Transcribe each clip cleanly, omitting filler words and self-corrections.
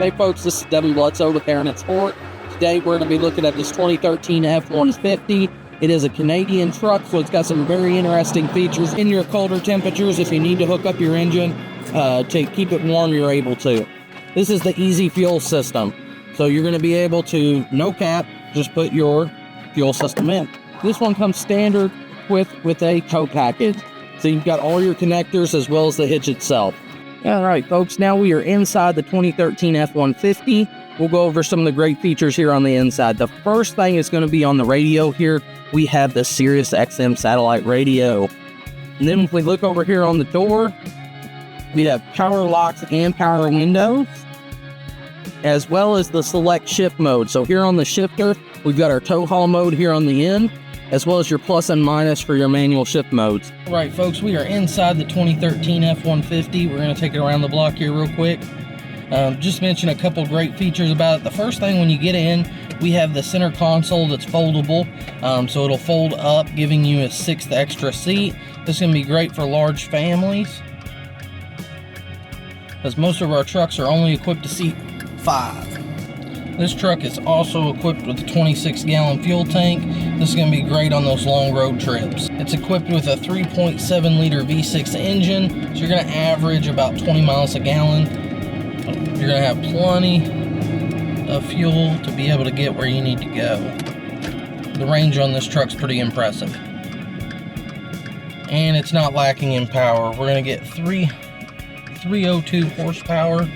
Hey folks, this is Devin Bledsoe with Heritage Sport. Today we're going to be looking at this 2013 F-150. It is a Canadian truck, so it's got some very interesting features in your colder temperatures. If you need to hook up your engine to keep it warm, you're able to. This is the easy fuel system. So you're going to be able to, no cap, just put your fuel system in. This one comes standard with a tow package. So you've got all your connectors as well as the hitch itself. All right, folks, now we are inside the 2013 F-150. We'll go over some of the great features here on the inside. The first thing is going to be on the radio here. We have the Sirius XM satellite radio. And then if we look over here on the door, we have power locks and power windows, as well as the select shift mode. So here on the shifter, we've got our tow haul mode here on the end, as well as your plus and minus for your manual shift modes. All right, folks, we are inside the 2013 F-150. We're going to take it around the block here real quick. Just mention a couple great features about it. The first thing, when you get in, we have the center console that's foldable, so it'll fold up, giving you a 6th extra seat. This is going to be great for large families, as most of our trucks are only equipped to seat 5. This truck is also equipped with a 26-gallon fuel tank. This is going to be great on those long road trips. It's equipped with a 3.7-liter V6 engine, so you're going to average about 20 miles a gallon. You're going to have plenty of fuel to be able to get where you need to go. The range on this truck's pretty impressive. And it's not lacking in power. We're going to get 302 horsepower.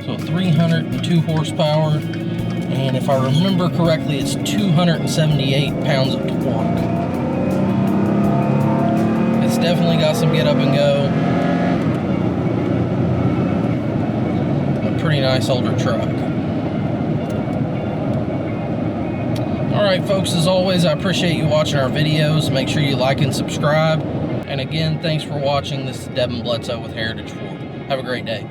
So 302 horsepower, and if I remember correctly, it's 278 pounds of torque. It's definitely got some get up and go. A pretty nice older truck. Alright folks, as always, I appreciate you watching our videos. Make sure you like and subscribe. And again, thanks for watching. This is Devin Bledsoe with Heritage Ford. Have a great day.